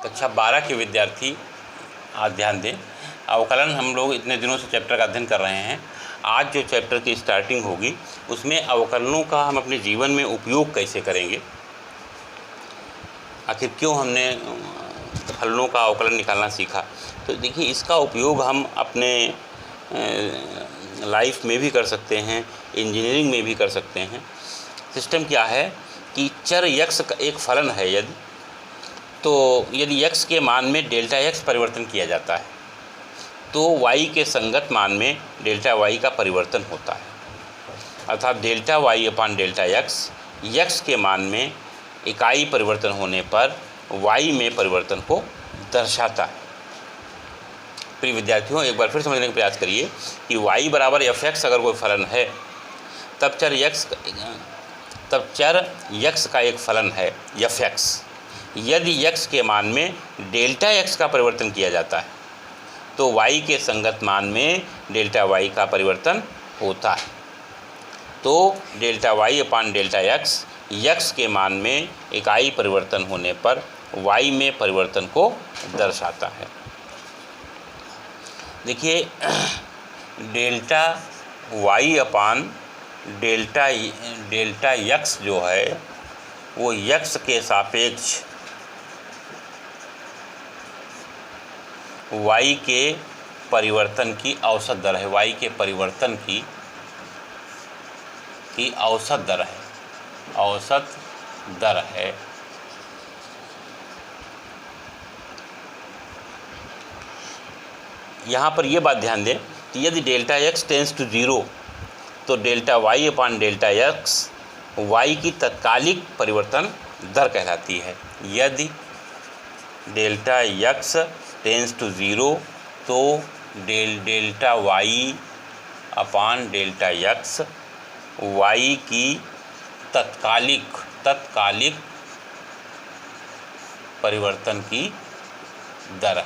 कक्षा 12 के विद्यार्थी आज ध्यान दें। अवकलन हम लोग इतने दिनों से चैप्टर का अध्ययन कर रहे हैं। आज जो चैप्टर की स्टार्टिंग होगी उसमें अवकलनों का हम अपने जीवन में उपयोग कैसे करेंगे, आखिर क्यों हमने फलनों का अवकलन निकालना सीखा। तो देखिए, इसका उपयोग हम अपने लाइफ में भी कर सकते हैं, इंजीनियरिंग में भी कर सकते हैं। सिस्टम क्या है कि चर यक्स का एक फलन है, यदि यक्स के मान में डेल्टा यक्स परिवर्तन किया जाता है तो वाई के संगत मान में डेल्टा वाई का परिवर्तन होता है। अर्थात delta y upon delta x के मान में इकाई परिवर्तन होने पर वाई में परिवर्तन को दर्शाता है। प्रिय विद्यार्थियों, एक बार फिर समझने का प्रयास करिए कि y बराबर एफ एक्स अगर कोई फलन है तब चर यक्स का एक फलन है एफ एक्स। यदि यक्स के मान में डेल्टा यक्स का परिवर्तन किया जाता है तो y के संगत मान में डेल्टा y का परिवर्तन होता है। तो डेल्टा y अपान डेल्टा यक्स के मान में इकाई परिवर्तन होने पर y में परिवर्तन को दर्शाता है। देखिए, डेल्टा y अपान डेल्टा यक्स जो है वो यक्स के सापेक्ष y के परिवर्तन की औसत दर है। y के परिवर्तन की औसत दर है। यहाँ पर ये बात ध्यान दें कि यदि डेल्टा x टेंस टू 0 तो डेल्टा y अपान डेल्टा यक्स y की तत्कालिक परिवर्तन दर कहलाती है। यदि डेल्टा x टेंस टू 0 तो डेल्टा y अपान डेल्टा यक्स y की तत्कालिक परिवर्तन की दर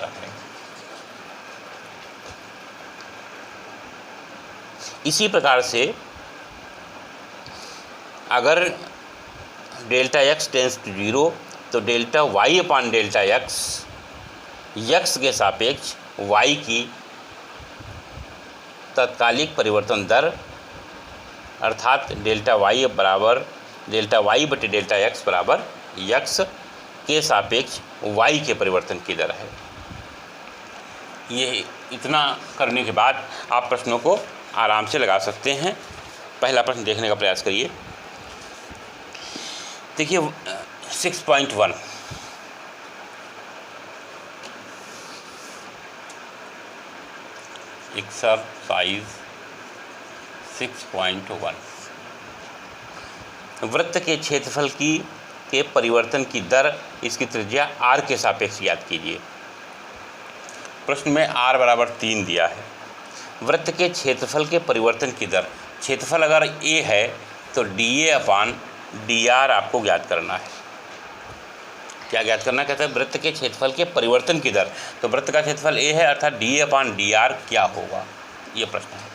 है। इसी प्रकार से अगर डेल्टा x टेंस टू 0 तो डेल्टा y अपान डेल्टा यक्स के सापेक्ष y की तत्कालिक परिवर्तन दर अर्थात डेल्टा y बटे डेल्टा यक्स बराबर यक्स के सापेक्ष y के परिवर्तन की दर है। ये इतना करने के बाद आप प्रश्नों को आराम से लगा सकते हैं। पहला प्रश्न देखने का प्रयास करिए। देखिए 6.1 एक्सरसाइज 6.1 वृत्त के क्षेत्रफल के परिवर्तन की दर, इसकी त्रिज्या r के सापेक्ष ज्ञात कीजिए। प्रश्न में r बराबर 3 दिया है। वृत्त के क्षेत्रफल के परिवर्तन की दर, क्षेत्रफल अगर a है तो dA अपान dr आपको ज्ञात करना है। क्या ज्ञात करना कहता है? वृत्त के क्षेत्रफल के परिवर्तन की दर। तो वृत्त का क्षेत्रफल a है अर्थात dA अपान dr क्या होगा, ये प्रश्न है।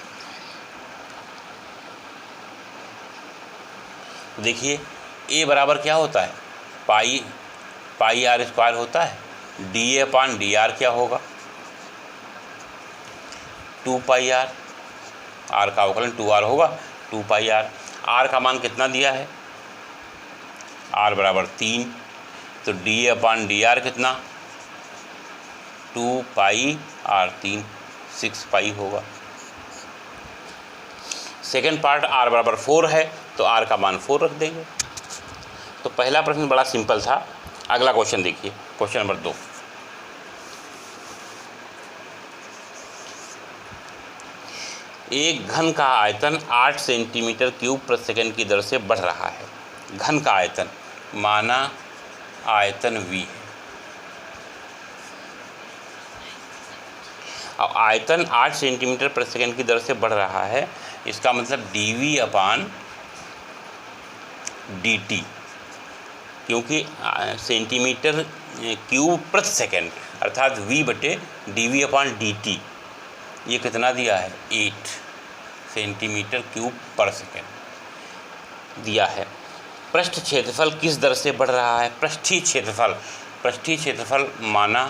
देखिए, a बराबर क्या होता है? पाई r स्क्वायर होता है। dA अपान dr क्या होगा? 2 पाई r। r का अवकलन 2r होगा, 2 पाई r। r का मान कितना दिया है? r बराबर 3। तो dA अपान dr कितना? 2 पाई r3 6 पाई होगा। सेकेंड पार्ट r बराबर 4 है तो r का मान 4 रख देंगे। तो पहला प्रश्न बड़ा सिंपल था। अगला क्वेश्चन देखिए, क्वेश्चन नंबर 2। एक घन का आयतन 8 सेंटीमीटर क्यूब प्रति सेकंड की दर से बढ़ रहा है। घन का आयतन माना आयतन V है। अब आयतन 8 सेंटीमीटर प्रति सेकंड की दर से बढ़ रहा है, इसका मतलब dV अपान dt, क्योंकि सेंटीमीटर क्यूब प्रति सेकंड अर्थात V बटे dV अपान dt ये कितना दिया है? 8 सेंटीमीटर क्यूब पर सेकंड दिया है। पृष्ठ क्षेत्रफल किस दर से बढ़ रहा है? पृष्ठीय क्षेत्रफल माना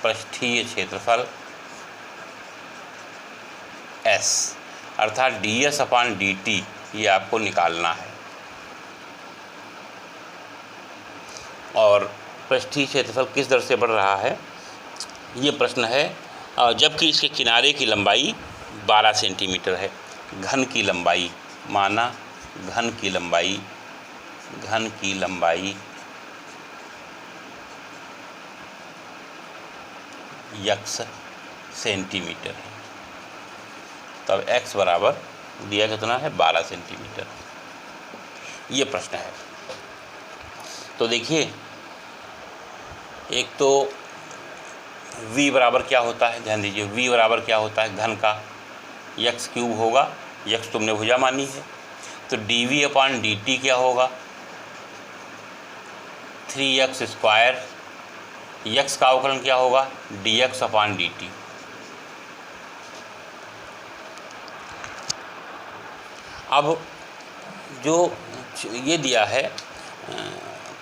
पृष्ठीय क्षेत्रफल S अर्थात ds/dt ये आपको निकालना है। और पृष्ठीय क्षेत्रफल किस दर से बढ़ रहा है ये प्रश्न है, जबकि इसके किनारे की लंबाई 12 सेंटीमीटर है। घन की लंबाई माना घन की लंबाई x सेंटीमीटर है। तब x बराबर दिया कितना है? 12 सेंटीमीटर। ये प्रश्न है। तो देखिए, एक तो v बराबर क्या होता है, ध्यान दीजिए, v बराबर क्या होता है? घन का x³ होगा, x तुमने भुजा मानी है। तो dv/dt क्या होगा? 3x²। x का अवकलन क्या होगा? dx/dt। अब जो ये दिया है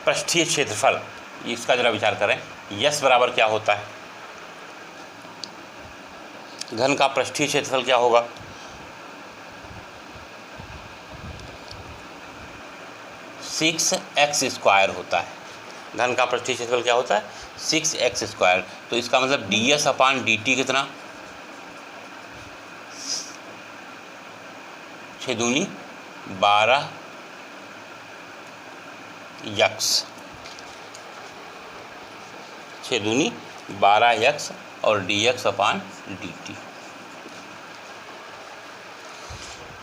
पृष्ठीय क्षेत्रफल, इसका जरा विचार करें। S बराबर क्या होता है? घन का पृष्ठीय क्षेत्रफल क्या होगा? 6x² होता है। घन का पृष्ठीय क्षेत्रफल क्या होता है? 6x²। तो इसका मतलब ds/dt कितना? 6 दूनी 12x, 6 दूनी 12x और dx/dt।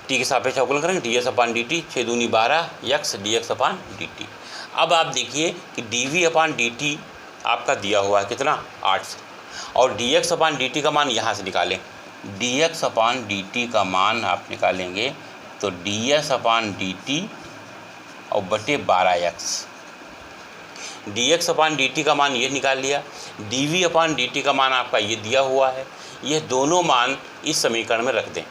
t के सापेक्ष अवकलन करेंगे, ds/dt 6 दूनी 12x dx/dt। अब आप देखिए कि dv/dt आपका दिया हुआ है कितना? 8 से, और dx/dt का मान यहाँ से निकालें। dx/dt का मान आप निकालेंगे तो ds/dt और बटे 12x। dx/dt का मान ये निकाल लिया, dv/dt का मान आपका ये दिया हुआ है। ये दोनों मान इस समीकरण में रख दें।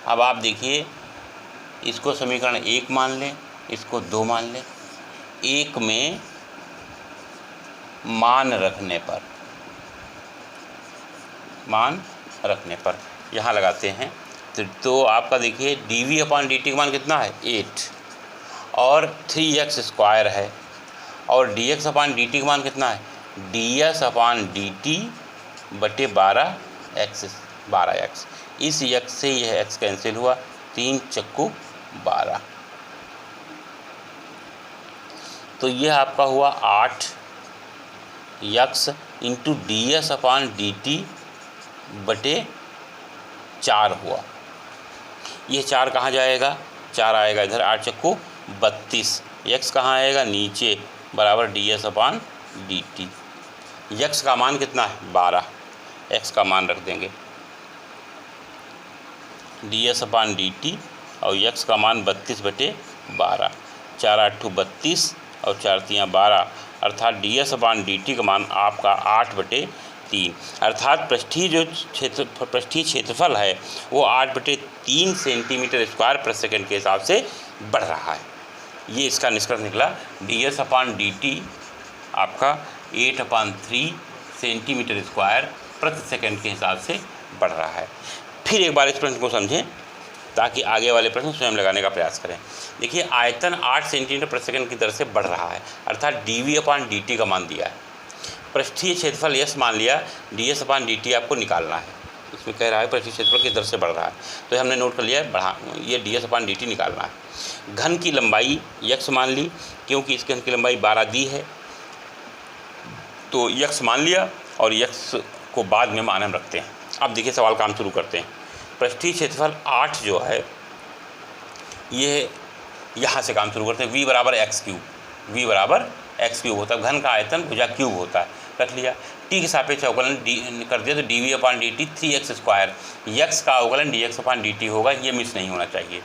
अब आप देखिए, इसको समीकरण 1 मान लें, इसको 2 मान लें। 1 में मान रखने पर यहाँ लगाते हैं तो आपका देखिए dv/dt का मान कितना है? 8 और 3x² है, और dx/dt का मान कितना है? ds/dt बटे 12x। इस x से यह x कैंसिल हुआ, 3 चक्कू 12। तो यह आपका हुआ 8x इंटू ds/dt बटे 4 हुआ। ये 4 कहाँ जाएगा? 4 आएगा इधर, 8 चक्कू 32। x कहाँ आएगा? नीचे, बराबर ds/dt। x का मान कितना है? 12। x का मान रख देंगे ds/dt और x का मान 32 बटे 12। 4 8 32 और 4 3 12, अर्थात ds/dt का मान आपका 8 बटे 3। अर्थात पृष्ठीय क्षेत्रफल है वो 8 बटे 3 सेंटीमीटर स्क्वायर प्रति सेकंड के हिसाब से बढ़ रहा है। ये इसका निष्कर्ष निकला। ds/dt आपका 8/3 सेंटीमीटर स्क्वायर प्रति सेकंड के हिसाब से बढ़ रहा है। फिर एक बार इस प्रश्न को समझें ताकि आगे वाले प्रश्न स्वयं लगाने का प्रयास करें। देखिए, आयतन 8 सेंटीमीटर प्रति सेकंड की दर से बढ़ रहा है, अर्थात dv/dt का मान दिया है। पृष्ठीय क्षेत्रफल S मान लिया, ds/dt आपको निकालना है। इसमें कह रहा है पृष्ठीय क्षेत्रफल किस दर से बढ़ रहा है, तो हमने नोट कर लिया है, ये ds/dt निकालना है। घन की लंबाई x मान ली, क्योंकि इस घन की लंबाई 12 दी है तो x मान लिया, और x को बाद में मान हम रखते हैं। अब देखिए, सवाल काम शुरू करते हैं। पृष्ठीय क्षेत्रफल 8 जो है ये यहाँ से काम शुरू करते हैं। v बराबर x³ होता है। घन का आयतन भुजा क्यूब होता है, रख लिया। t के सापेक्ष अवकलन कर दिया तो dv/dt 3x²। x का अवकलन dx/dt होगा, ये मिस नहीं होना चाहिए।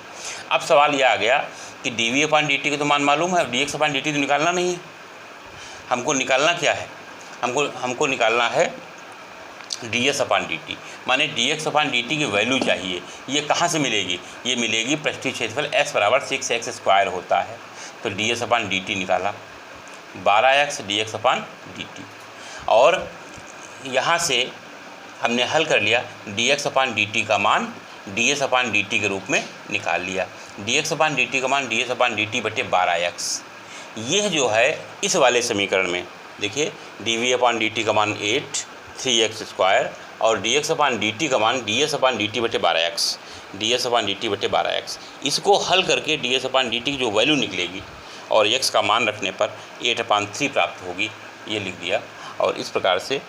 अब सवाल ये आ गया कि dv/dt के तो मान मालूम है, dx/dt तो निकालना नहीं है। हमको निकालना क्या है? हमको निकालना है ds/dt। माने dx/dt की वैल्यू चाहिए। ये कहाँ से मिलेगी? ये मिलेगी पृष्ठीय क्षेत्रफल s बराबर 6x² होता है, तो ds/dt निकाला 12x dx/dt, और यहाँ से हमने हल कर लिया dx/dt का मान ds/dt के रूप में निकाल लिया। dx/dt का मान ds/dt बटे 12x। यह जो है इस वाले समीकरण में देखिए dv/dt का मान 8 3x² और dx/dt का मान ds/dt बटे 12x, ds/dt बटे 12x। इसको हल करके ds/dt की जो वैल्यू निकलेगी और x का मान रखने पर 8/3 प्राप्त होगी, ये लिख दिया। और इस प्रकार से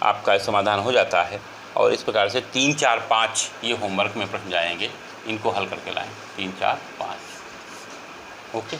आपका समाधान हो जाता है। और इस प्रकार से 3, 4, 5 ये होमवर्क में प्रश्न जाएंगे, इनको हल करके लाएं 3, 4, 5। ओके।